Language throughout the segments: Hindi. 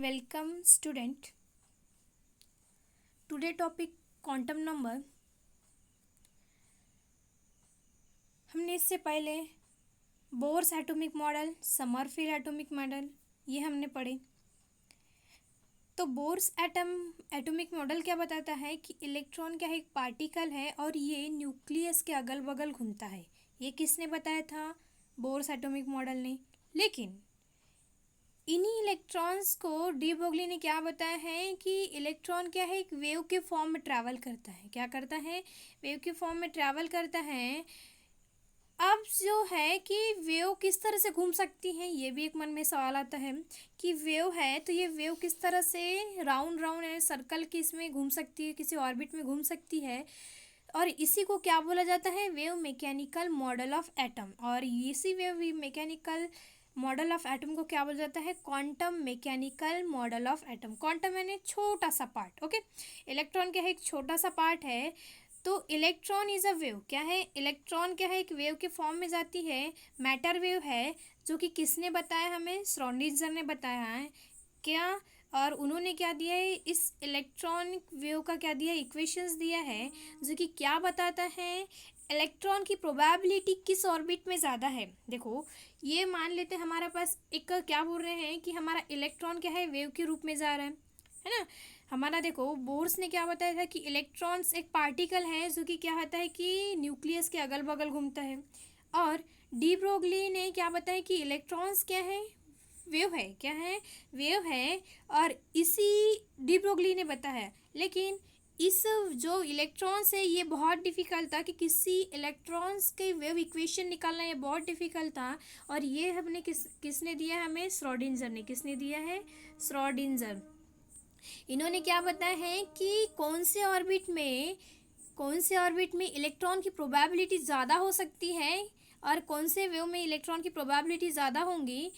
Welcome student. Today topic quantum number. हमने इससे पहले Bohr's atomic model, Sommerfeld atomic model ये हमने पढ़े। तो बोर्स एटॉमिक मॉडल क्या बताता है कि इलेक्ट्रॉन क्या है, एक पार्टिकल है और ये न्यूक्लियस के अगल बगल घूमता है। ये किसने बताया था? बोर्स एटॉमिक मॉडल ने। लेकिन इन्हीं इलेक्ट्रॉन्स को डी ब्रोगली ने क्या बताया है कि इलेक्ट्रॉन क्या है, एक वेव के फॉर्म में ट्रैवल करता है। क्या करता है? वेव के फॉर्म में ट्रैवल करता है। अब जो है कि वेव किस तरह से घूम सकती है, ये भी एक मन में सवाल आता है कि वेव है तो ये वेव किस तरह से राउंड राउंड यानी सर्कल की इसमें घूम सकती है, किसी ऑर्बिट में घूम सकती है। और इसी को क्या बोला जाता है? Wave mechanical model of atom. और इसी wave mechanical model of atom को क्या बोला जाता है? Quantum mechanical model of atom. Quantum यानी छोटा सा पार्ट। ओके, इलेक्ट्रॉन क्या है, एक छोटा सा पार्ट है। तो इलेक्ट्रॉन इज अ वेव। क्या है? इलेक्ट्रॉन क्या है, एक वेव के फॉर्म में जाती है। मैटर वेव है, जो कि किसने बताया हमें? श्रोडिंगर ने बताया है। क्या? और उन्होंने क्या दिया है, इस इलेक्ट्रॉनिक वेव का क्या दिया, इक्वेशंस दिया है, जो कि क्या बताता है इलेक्ट्रॉन की प्रोबेबिलिटी किस ऑर्बिट में ज़्यादा है। देखो, ये मान लेते हैं हमारे पास एक क्या बोल रहे हैं कि हमारा इलेक्ट्रॉन क्या है, वेव के रूप में जा रहा है ना। हमारा देखो, बोर्स ने क्या बताया था कि इलेक्ट्रॉन्स एक पार्टिकल है जो कि क्या होता है कि न्यूक्लियस के अगल बगल घूमता है। और डी ब्रोगली ने क्या बताया कि इलेक्ट्रॉन्स क्या है, वेव है। क्या है? वेव है। और इसी डी ब्रोगली ने बताया। लेकिन इस जो इलेक्ट्रॉन्स है ये बहुत डिफ़िकल्ट था कि किसी इलेक्ट्रॉन्स के वेव इक्वेशन निकालना, ये बहुत डिफ़िकल्ट था। और ये हमने किसने दिया हमें? श्रोडिंगर ने। किसने दिया है? श्रोडिंगर। इन्होंने क्या बताया है कि कौन से ऑर्बिट में इलेक्ट्रॉन की प्रोबेबिलिटी ज़्यादा हो सकती है और कौन से वेव में इलेक्ट्रॉन की प्रोबेबिलिटी ज़्यादा होंगी,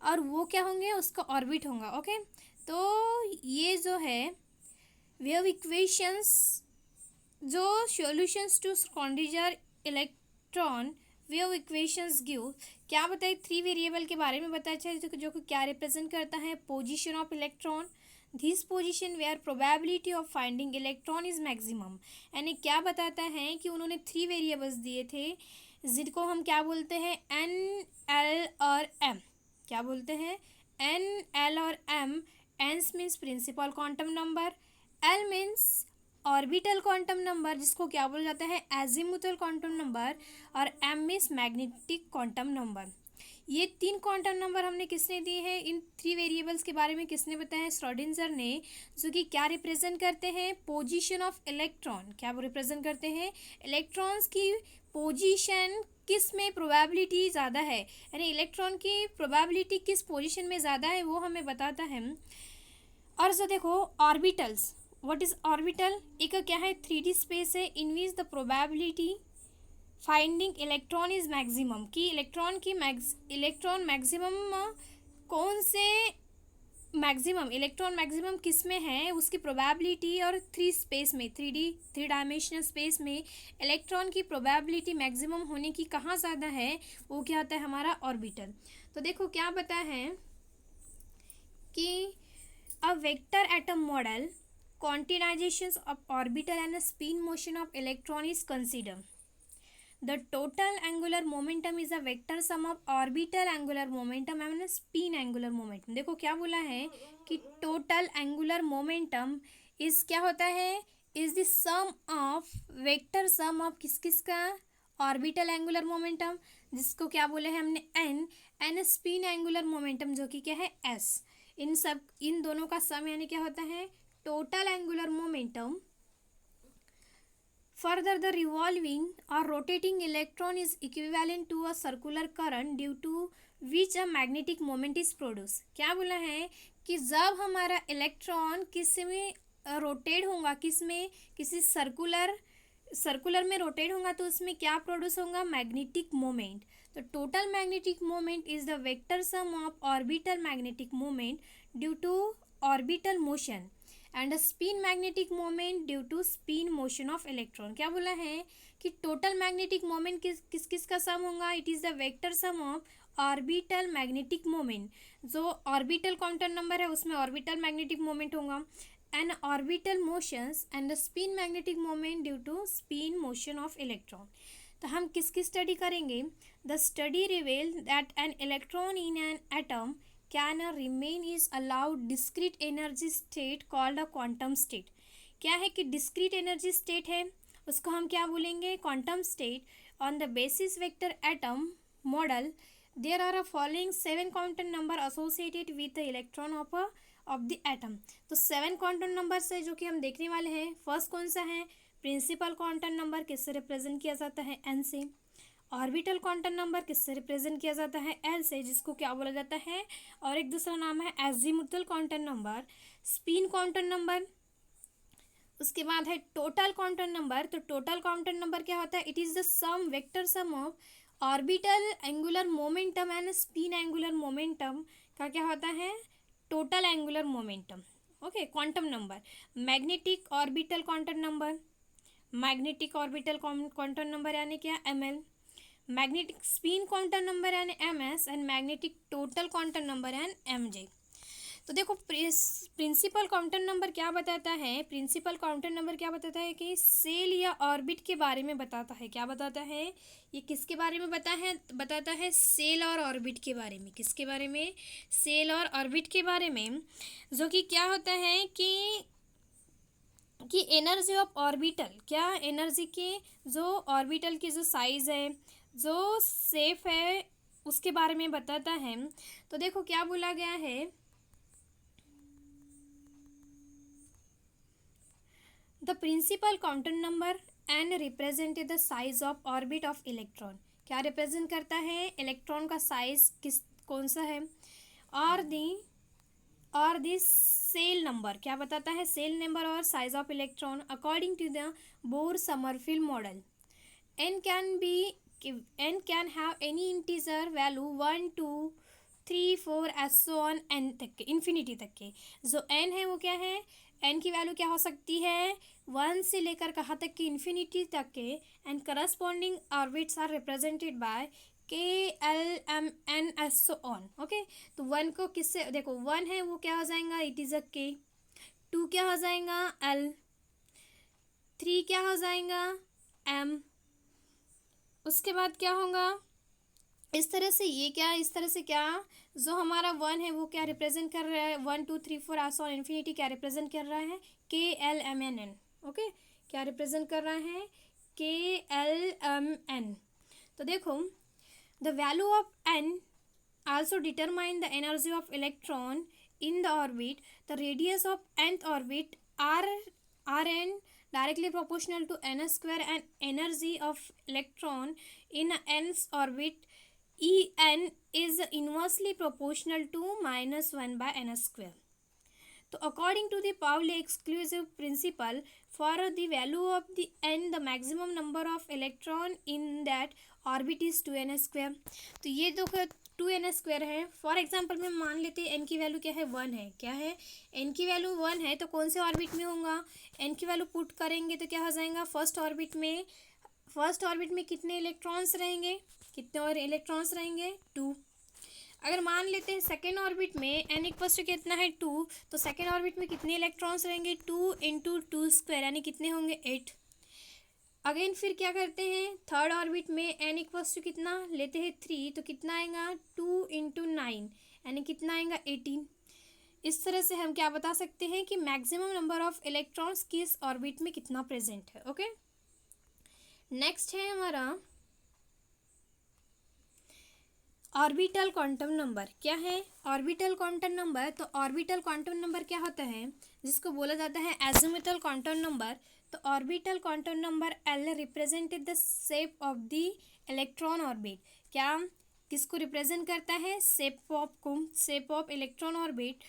और वो क्या होंगे, उसका ऑर्बिट होगा। ओके, तो ये जो है वेव इक्वेशंस, जो solutions to Schrodinger electron wave equations give, क्या बताए? 3 वेरिएबल के बारे में बताया है, जो कि क्या रिप्रेजेंट करता है? Position of electron, this position where probability of finding electron is maximum. यानी क्या बताता है कि उन्होंने 3 वेरिएबल्स दिए थे, जिनको हम क्या बोलते हैं? एन, एल और एम। क्या बोलते हैं? एन, एल और M. N's means principal quantum number, L means orbital quantum number, जिसको क्या बोला जाता है? एजीमुथल क्वांटम नंबर, और M means magnetic quantum number. ये 3 क्वांटम नंबर हमने किसने दिए हैं? इन 3 वेरिएबल्स के बारे में किसने बताया? श्रोडिंगर ने। जो कि क्या रिप्रेजेंट करते हैं? Position of electron. क्या वो रिप्रेजेंट करते हैं? इलेक्ट्रॉन्स की पोजीशन किस में प्रोबेबिलिटी ज़्यादा है, यानी इलेक्ट्रॉन की प्रोबेबिलिटी किस पोजीशन में ज़्यादा है, वो हमें बताता है। और जो देखो ऑर्बिटल्स, व्हाट इज ऑर्बिटल? एक क्या है, 3D स्पेस है in which the probability finding electron is maximum, कि इलेक्ट्रॉन मैक्सिमम कौन से इलेक्ट्रॉन मैक्सिमम किस में है, उसकी प्रोबेबिलिटी। और 3 स्पेस में, 3 डायमेंशनल स्पेस में इलेक्ट्रॉन की प्रोबेबिलिटी मैक्सिमम होने की कहाँ ज़्यादा है, वो क्या होता है? हमारा ऑर्बिटल। तो देखो क्या पता है कि a vector atom model, quantizations of orbital and a spin motion of electron is considered. The total angular momentum is a vector sum of orbital angular momentum and a spin angular momentum. देखो क्या बोला है कि total angular momentum is क्या होता है? is the sum of vector sum of किस का? orbital angular momentum, जिसको क्या बोले हैं हमने? n, and spin angular momentum, जो कि क्या है? s। इन दोनों का सम यानी क्या होता है? Total angular momentum. Further the revolving और rotating electron is equivalent to a circular current due to which a magnetic moment is produce. क्या बोला है कि जब हमारा इलेक्ट्रॉन किस में रोटेट होगा, किस में? किसी सर्कुलर में रोटेट होगा, तो उसमें क्या प्रोड्यूस होगा? Magnetic moment. तो total magnetic moment is the vector sum of orbital magnetic moment due to orbital motion and spin magnetic moment due to spin motion of electron. क्या बोला है कि टोटल मैग्नेटिक मोमेंट किस किस का सम होगा? It is the vector sum of orbital magnetic moment, जो ऑर्बिटल क्वांटम नंबर है उसमें ऑर्बिटल मैग्नेटिक मोमेंट होगा, and orbital motions and the spin magnetic moment due to spin motion of electron. तो हम किसकी स्टडी करेंगे? The study reveal that an electron in an atom can remain is allowed discrete energy state called a quantum state. क्या है कि डिस्क्रीट एनर्जी स्टेट है, उसको हम क्या बोलेंगे? Quantum state. On the basis vector atom model there are a following 7 quantum number associated with the electron of the atom. तो 7 क्वांटम नंबर्स है जो कि हम देखने वाले हैं। फर्स्ट कौन सा है? प्रिंसिपल क्वांटम नंबर, किससे रिप्रेजेंट किया जाता है? एन से। ऑर्बिटल क्वांटम नंबर किससे रिप्रेजेंट किया जाता है? एल से, जिसको क्या बोला जाता है? और एक दूसरा नाम है azimuthal quantum number. Spin quantum number, उसके बाद है टोटल क्वांटम नंबर। तो टोटल क्वांटम नंबर क्या होता है? It is the sum vector sum of orbital angular momentum and spin angular momentum का क्या होता है? Total angular momentum. Okay, quantum number. Magnetic orbital quantum number, magnetic orbital quantum number यानी क्या? M L. Magnetic spin quantum number यानी M S, and magnetic total quantum number यानी एम जे। तो देखो प्रिंसिपल क्वांटम नंबर क्या बताता है? प्रिंसिपल क्वांटम नंबर क्या बताता है कि सेल या ऑर्बिट के बारे में बताता है। क्या बताता है? ये किसके बारे में बताता है? सेल और ऑर्बिट के बारे में। किसके बारे में? सेल और ऑर्बिट के बारे में। जो कि क्या होता है कि एनर्जी ऑफ ऑर्बिटल, क्या एनर्जी के जो ऑर्बिटल की जो साइज है, जो शेप है, उसके बारे में बताता है। तो देखो क्या बोला गया है, the principal quantum number and represent the size of orbit of electron. क्या रिप्रेजेंट करता है? इलेक्ट्रॉन का साइज कौन सा है। और दी सेल नंबर, क्या बताता है? सेल नंबर और size of electron according to the Bohr Sommerfeld model. n can have any integer value 1 2 3 4 S so on n तक के, इन्फिनिटी तक के। जो n है वो क्या है? n की वैल्यू क्या हो सकती है? 1 से लेकर कहाँ तक की? इन्फिनिटी तक के। And corresponding orbits are represented by K L M N S so on. Okay, तो 1 को किससे देखो? 1 है वो क्या हो जाएगा? इट इज़ अ के। 2 क्या हो जाएगा? एल। 3 क्या हो जाएगा? एम। उसके बाद क्या होगा? इस तरह से ये क्या, इस तरह से क्या, जो हमारा 1 है वो क्या रिप्रेजेंट कर रहा है? 1 2 3 4 आसो इन्फिनिटी क्या रिप्रेजेंट कर रहा है? K L M N N. Okay, क्या रिप्रेजेंट कर रहा है? K L M N. तो देखो, the value of N also determine the energy of electron in the orbit. The radius of nth orbit rn directly proportional to n square, and energy of electron in nth orbit en is inversely proportional to -1 by n square. So according to the Pauli exclusive principle, for the value of the n, the maximum number of electron in that orbit is 2n square. तो ये दो 2n स्क्वायर है। फॉर एग्जाम्पल में मान लेते हैं n की वैल्यू क्या है? 1 है। क्या है? n की वैल्यू 1 है, तो कौन से ऑर्बिट में होगा? n की वैल्यू पुट करेंगे तो क्या हो जाएगा? फर्स्ट ऑर्बिट में कितने इलेक्ट्रॉन्स रहेंगे? कितने और इलेक्ट्रॉन्स रहेंगे? 2। अगर मान लेते हैं सेकेंड ऑर्बिट में n इक्वल्स टू कितना है? 2, तो सेकेंड ऑर्बिट में कितने इलेक्ट्रॉन्स रहेंगे? 2 इंटू 2 स्क्वायर, यानी कितने होंगे? 8। अगेन फिर क्या करते हैं? थर्ड ऑर्बिट में n इक्वल्स टू कितना लेते हैं? 3, तो कितना आएगा? 2 इंटू 9, यानी कितना आएगा? 18। इस तरह से हम क्या बता सकते हैं कि मैक्सिमम नंबर ऑफ इलेक्ट्रॉन्स किस ऑर्बिट में कितना प्रेजेंट है। ओके, नेक्स्ट है हमारा ऑर्बिटल क्वांटम नंबर। क्या है ऑर्बिटल क्वांटम नंबर? तो ऑर्बिटल क्वांटम नंबर क्या होता है? जिसको बोला जाता है एजीमुथल क्वांटम नंबर। तो orbital quantum number L represented the shape of the electron orbit. क्या किसको रिप्रेजेंट करता है? शेप ऑफ इलेक्ट्रॉन ऑर्बिट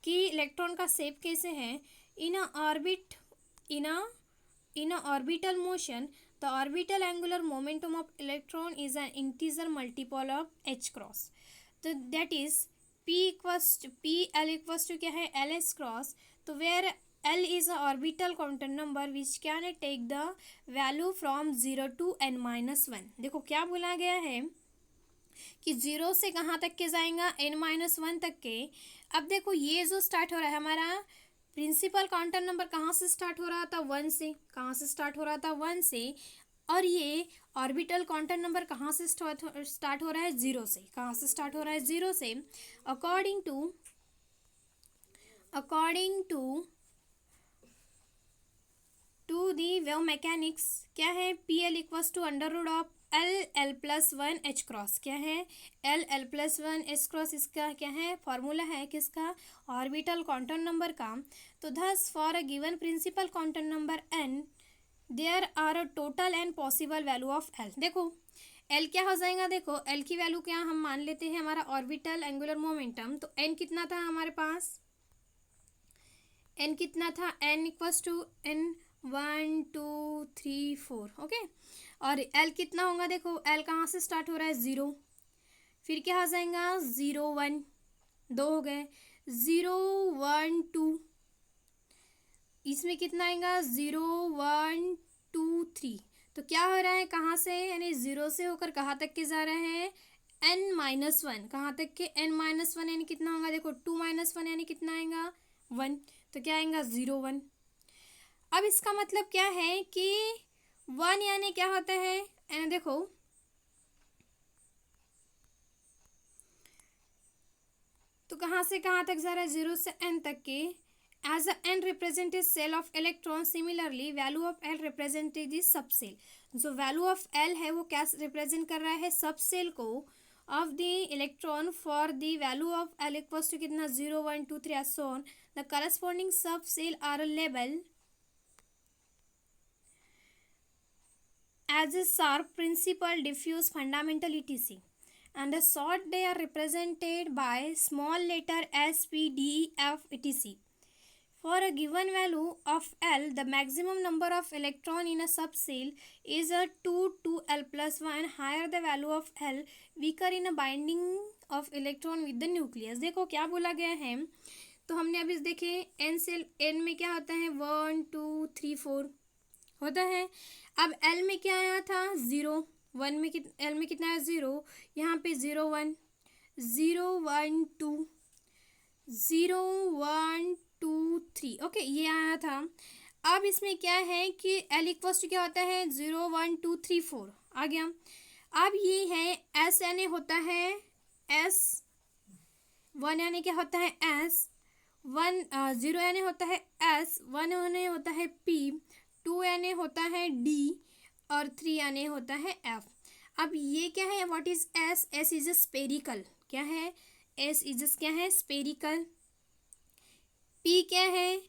कि इलेक्ट्रॉन का शेप कैसे है। In orbit in orbital motion, the orbital angular momentum of electron is an integer multiple of h cross. तो that is L equals to क्या है? ls cross. तो where L is a orbital quantum number which can take the value from 0 to n-1. देखो क्या बोला गया है कि 0 से कहाँ तक के जाएगा, n-1 तक के। अब देखो ये जो स्टार्ट हो रहा है हमारा प्रिंसिपल क्वांटम नंबर कहाँ से स्टार्ट हो रहा था, 1 से। कहाँ से स्टार्ट हो रहा था, 1 से। और ये ऑर्बिटल क्वांटम नंबर कहाँ से स्टार्ट हो रहा है, 0 से। कहाँ से स्टार्ट हो रहा है, 0 से। According to the wave mechanics क्या है, P L equals to under root of L+1 H cross. क्या है, L+1 H क्रॉस, इसका क्या है, फॉर्मूला है किसका, ऑर्बिटल क्वांटम नंबर का। तो thus for a given principal quantum number n there are a total N possible value of L। देखो L क्या हो जाएगा, देखो L की वैल्यू क्या हम मान लेते हैं, हमारा ऑर्बिटल एंगुलर मोमेंटम। तो n कितना था हमारे पास, n कितना था, n equals to n 1 2 3 4। Okay. और L कितना होगा, देखो L कहाँ से स्टार्ट हो रहा है, 0। फिर क्या हो जाएगा, 0 1, 2 हो गए, 0 1 2। इसमें कितना आएगा, 0 1 2 3। तो क्या हो रहा है, कहाँ से, यानी 0 से होकर कहाँ तक के जा रहे हैं, n-1। कहाँ तक के, n-1 यानी कितना होगा, देखो 2-1 यानी कितना आएगा, 1। तो क्या आएगा, 0 1। अब इसका मतलब क्या है कि 1 यानी क्या होता है, देखो तो कहाँ से कहाँ तक जा रहा है, 0 से n तक के। As a n represented shell of electron, similarly value of L represented is subshell. जो वैल्यू ऑफ L है वो क्या रिप्रेजेंट कर रहा है, सब सेल को of the electron. For the value of L equals to कितना, 0 1 2 3 as shown. The corresponding subshell are label as a sharp, principal, diffuse, fundamental, etc. And the short they are represented by small letter s, p, d, e, f, etc. For a given value of L, the maximum number of electron in a subcell is a 2 2L plus 1. Higher the value of L, weaker in a binding of electron with the nucleus. देखो क्या बोला गया है, तो हमने अभी देखे n सेल, n में क्या होता है, 1 2 3 4 होता है। अब L में क्या आया था, 0 1 में L में कितना है, 0। यहाँ पे 0 1 0 1 2 0 1 2 3। ओके, ये आया था। अब इसमें क्या है कि L इक्वल्स टू क्या होता है, 0 1 2 3 4 आ गया। अब ये है S यानी होता है S 1 यानी क्या होता है, S 1 0 यानी होता है S 1 यानी होता है P 2 यानी होता है D और 3 यानी होता है F। अब ये क्या है, what is S, S is a spherical. क्या है, S इज क्या है, स्पेरिकल। P क्या है,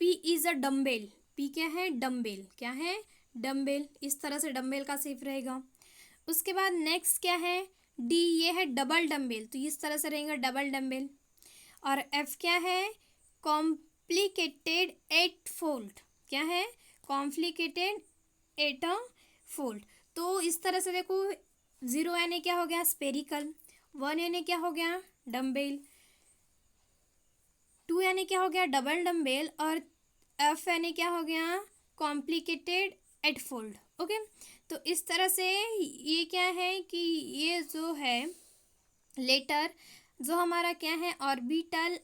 P is a dumbbell. P क्या है, डम्बेल। क्या है, डम्बेल। इस तरह से डम्बेल का शेप रहेगा। उसके बाद नेक्स्ट क्या है, D, ये है डबल डम्बेल, तो इस तरह से रहेगा डबल डम्बेल। और F क्या है, कॉम्प्लिकेटेड 8 फोल्ड। क्या है, कॉम्प्लिकेटेड 8 फोल्ड। तो इस तरह से देखो, 0 यानी क्या हो गया, स्पेरिकल। 1 यानी क्या हो गया, डम्बेल। 2 यानी क्या हो गया, डबल डम्बेल। और F यानी क्या हो गया, कॉम्प्लिकेटेड 8 फोल्ड। ओके, तो इस तरह से ये क्या है कि ये जो है लेटर जो हमारा क्या है, ऑर्बिटल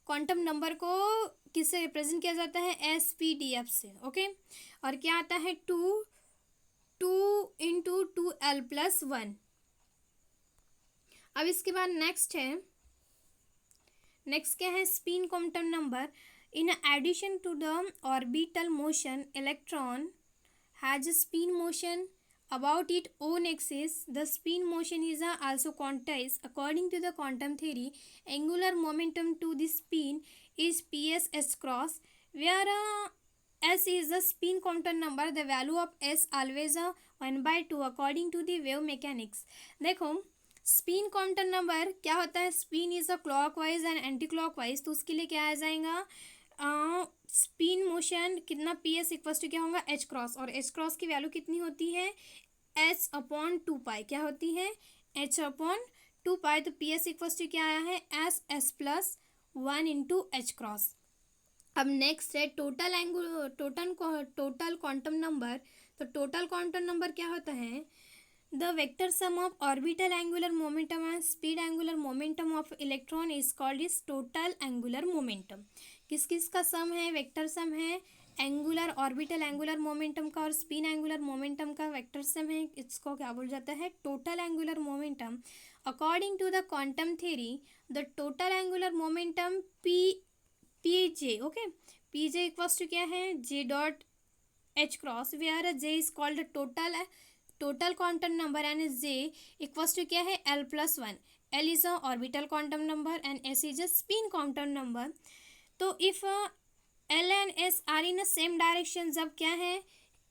क्वांटम नंबर को किससे रिप्रेजेंट किया जाता है, SPDF से। ओके, और क्या आता है, 2 × 2L + 1। अब इसके बाद नेक्स्ट क्या है, spin quantum number. In addition to the orbital motion, electron has spin motion about its own axis. The spin motion is also quantized according to the quantum theory. Angular momentum to the spin is ps s cross, where s is the spin quantum number. The value of s always 1/2 according to the wave mechanics. देखो स्पिन क्वांटम नंबर क्या होता है, spin is a clockwise and anti clockwise. तो उसके लिए क्या आ जाएगा, स्पिन मोशन कितना, पी एस इक्वल्स टू क्या होगा, एच क्रॉस। और एच क्रॉस की वैल्यू कितनी होती है, h/2 क्या होती है, h/2 तो पी एस इक्वल्स टू क्या आया है, s + 1 × एच क्रॉस। अब नेक्स्ट है टोटल क्वांटम नंबर। तो टोटल क्वांटम नंबर क्या होता है, The vector sum of orbital angular momentum and speed angular momentum of electron is called is total angular momentum. किस किस का सम है? वेक्टर सम है एंगुलर ऑर्बिटल एंगुलर मोमेंटम का और स्पिन एंगुलर मोमेंटम का वेक्टर सम है. इसको क्या बोल जाता है? Total angular momentum. According to the quantum theory the total angular momentum P J. Okay, P J equals to क्या है? J dot H cross, where J is called total quantum number and J equals to क्या है? L plus one. L is a orbital quantum number and S is a spin quantum number. तो if L and S are in same direction, जब क्या है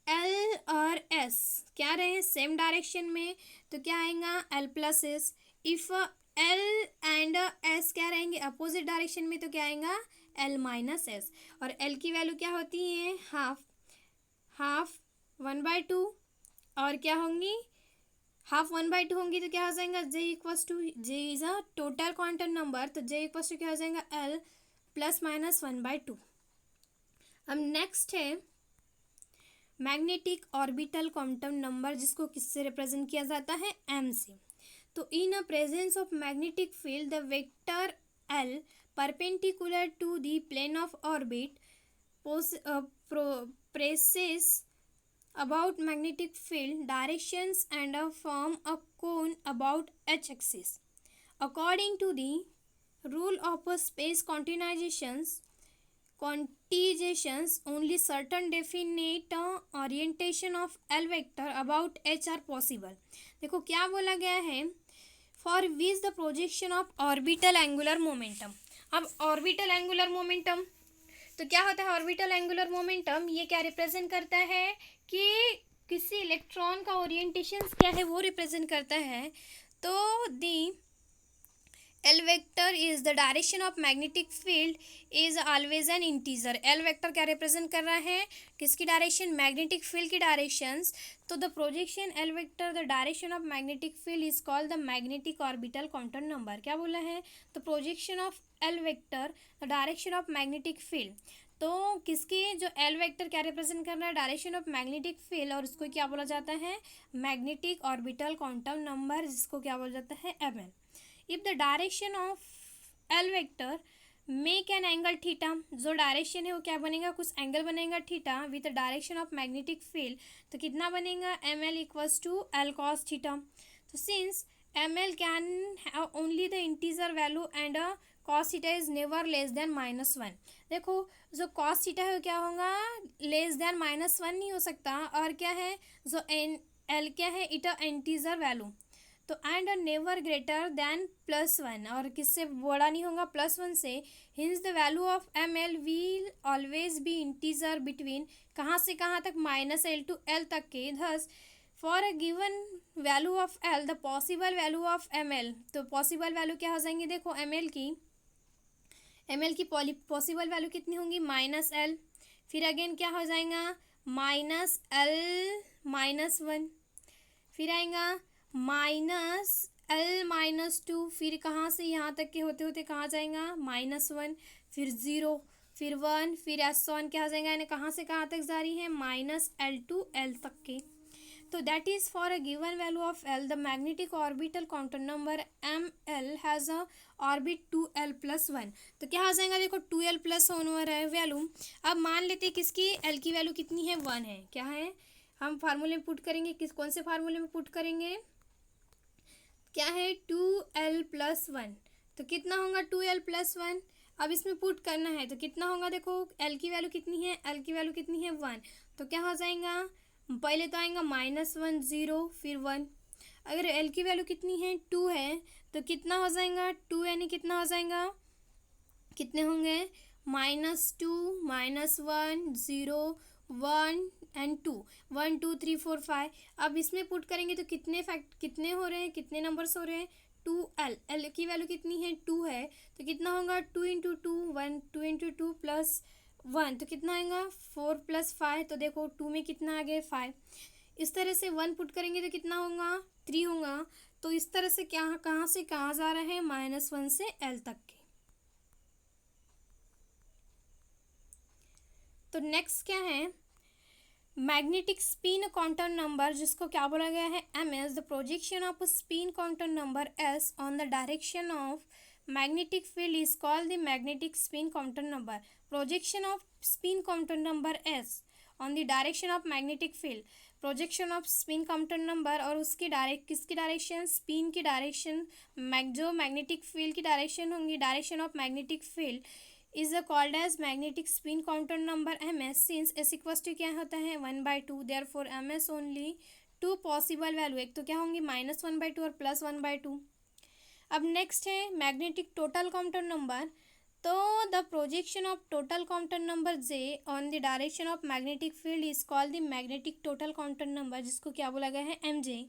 एल और एस क्या रहे सेम डायरेक्शन में, तो क्या आएगा? L plus S. If L and S क्या रहेंगे? अपोजिट डायरेक्शन में, तो क्या आएगा? L minus S. और एल की वैल्यू क्या होती है? हाफ 1/2. और क्या होंगी? हाफ 1/2 होंगी, तो क्या हो जाएगा? J equals to, J is a total quantum number, तो जे इक्वल्स टू क्या हो जाएगा? L plus minus 1/2. अब नेक्स्ट है मैग्नेटिक ऑर्बिटल क्वांटम नंबर, जिसको किससे रिप्रेजेंट किया जाता है? एम से. तो in a presence of magnetic field the vector L perpendicular to the plane of orbit presses about magnetic field directions and form a cone about h axis. According to the rule of space quantizations, only certain definite orientation of L vector about h are possible. देखो क्या बोला गया है? For which the projection of orbital angular momentum. अब orbital angular momentum तो क्या होता है? ऑर्बिटल एंगुलर मोमेंटम ये क्या रिप्रेजेंट करता है कि किसी इलेक्ट्रॉन का ओरिएंटेशन क्या है वो रिप्रेजेंट करता है. तो the L vector is the direction of magnetic field is always an integer. L vector क्या रिप्रेजेंट कर रहा है? किसकी डायरेक्शन? मैग्नेटिक फील्ड की डायरेक्शंस. तो the projection L vector the direction of magnetic field is called the magnetic orbital quantum number. क्या बोला है? तो projection of L vector the direction of magnetic field. तो किसकी जो एल वेक्टर क्या रिप्रेजेंट कर रहा है? डायरेक्शन ऑफ मैग्नेटिक फील्ड, और उसको क्या बोला जाता है? मैग्नेटिक ऑर्बिटल क्वांटम नंबर, जिसको क्या बोला जाता है? M L. If the direction of L vector make an angle theta, जो डायरेक्शन है वो क्या बनेगा? कुछ एंगल बनेगा theta with direction of magnetic field. तो कितना बनेगा? M L equals to L cos theta. तो since M L can have only the integer value and cos theta is never less than -1. देखो जो कॉस थीटा है वो क्या होगा? लेस देन -1 नहीं हो सकता. और क्या है जो एल क्या है? It integer value. तो एंड नेवर ग्रेटर देन +1, और किससे बड़ा नहीं होगा? +1 से. Hence the value of M L will always be integer between कहाँ से कहाँ तक? -L to L तक के. Thus for a given value of L the possible value of M L. तो पॉसिबल वैल्यू क्या हो जाएंगी? देखो एम एल की पॉसिबल वैल्यू कितनी होंगी? -L. फिर अगेन क्या हो जाएगा? -L -1. फिर आएगा -L -2. फिर कहाँ से यहाँ तक के होते होते कहाँ जाएगा? -1. फिर 0, फिर 1, फिर S1 क्या हो जाएगा? यानी कहाँ से कहाँ तक जारी है? -L to L तक के. तो that is for a given value of L the magnetic orbital quantum number M L has a orbit 2L + 1. तो क्या हो जाएगा? देखो 2L + 1 हो रहा है वैल्यू. अब मान लेते हैं किसकी एल की वैल्यू कितनी है? 1 है. क्या है? हम फार्मूले में पुट करेंगे. कौन से फार्मूले में पुट करेंगे? क्या है? 2L + 1. तो कितना होगा? 2L + 1. अब इसमें पुट करना है तो कितना होगा? देखो एल की वैल्यू कितनी है? एल की वैल्यू कितनी है? 1. तो क्या हो जाएगा? पहले तो आएगा -1 0 फिर 1. अगर एल की वैल्यू कितनी है? 2 है. तो कितना हो जाएगा? 2 यानी कितना हो जाएगा? कितने होंगे? -2 -1 0 1 एंड 2. 1 2 3 4 5. अब इसमें पुट करेंगे तो कितने हो रहे हैं? कितने नंबर्स हो रहे हैं? 2L. एल की वैल्यू कितनी है? 2 है. तो कितना होगा? 2 × 2 1 2 × 2 + 1. तो कितना आएगा? 4 + 5. तो देखो 2 में कितना आ गया? 5. इस तरह से 1 पुट करेंगे तो कितना होगा? 3 होगा. तो इस तरह से क्या कहाँ से कहाँ जा रहे हैं? -1 से L तक के. तो नेक्स्ट क्या है? मैग्नेटिक स्पिन क्वांटम नंबर जिसको क्या बोला गया है M S, the projection of spin quantum number S on the direction of magnetic field is called the magnetic spin quantum number. Projection of spin quantum number S on the direction of magnetic field, projection of spin quantum number और उसकी किसकी डायरेक्शन, स्पिन की डायरेक्शन, जो मैग्नेटिक फील्ड की डायरेक्शन होंगी, direction of magnetic field is called as magnetic spin quantum number M S. Since S equals to क्या होता है 1/2, therefore M S only two possible value, एक तो क्या होंगी -1/2 और +1/2। अब नेक्स्ट है मैग्नेटिक टोटल क्वांटम नंबर। तो the projection of total quantum number J on the direction of magnetic field is called the magnetic total quantum number, जिसको क्या बोला गया है M J.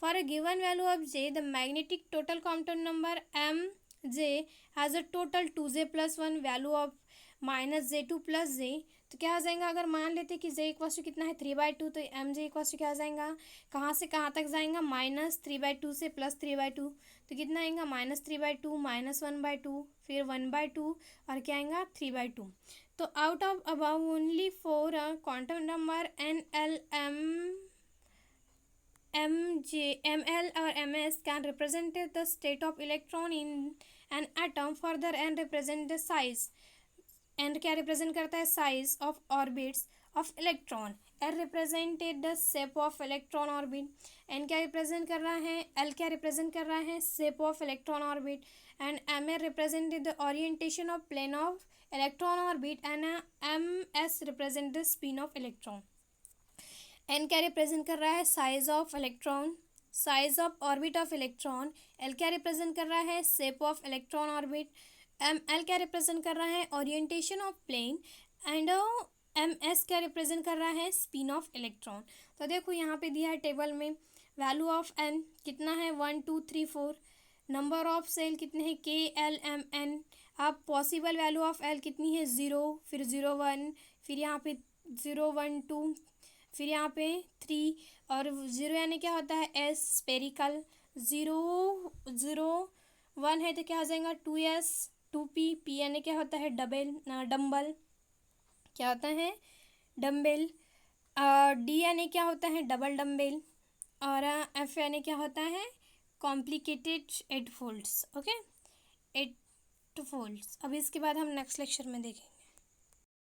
For a given value of J the magnetic total quantum number M J has a total 2j + 1 value of -j2 + j। तो क्या आ जाएगा, अगर मान लेते कि j इक्वस टू कितना है 3/2, तो एम जे इक्वस टू क्या आ जाएगा, कहाँ से कहाँ तक जाएगा, -3/2 से +3/2, तो कितना आएगा -3/2 -1/2 फिर 1/2 और क्या आएगा 3/2। तो out of about only 4 quantum number N L M L और M S can represent the state of electron in an atom. Further N represent the size, N क्या रिप्रेजेंट करता है, size of orbits of electron. L represented the shape of electron orbit, N क्या रिप्रेजेंट कर रहा है, एल क्या रिप्रेजेंट कर रहा है, shape of electron orbit. And M L represented the orientation of plane of electron orbit and M S represent the spin of electron. N क्या रिप्रेजेंट कर रहा है, size of electron, size of orbit of electron. L क्या रिप्रेजेंट कर रहा है, shape of electron orbit. M L क्या रिप्रेजेंट कर रहा है, orientation of plane. And M S क्या रिप्रेजेंट कर रहा है, स्पिन ऑफ इलेक्ट्रॉन। तो देखो यहाँ पे दिया है टेबल में वैल्यू ऑफ एन कितना है 1 2 3 4, नंबर ऑफ सेल कितने हैं के एल एम एन। अब पॉसिबल वैल्यू ऑफ एल कितनी है 0, फिर 0 1, फिर यहाँ पे 0 1 2, फिर यहाँ पे 3 और 0 यानी क्या होता है एस स्पेरिकल। 0 0 1 है तो क्या आ जाएगा 2s 2p, p यानी क्या होता है डम्बल, क्या होता है डम्बल। डी यानी क्या होता है डबल डम्बल और एफ यानी क्या होता है कॉम्प्लिकेटेड 8 फोल्ड्स। Okay 8 folds. अब इसके बाद हम नेक्स्ट लेक्चर में देखेंगे।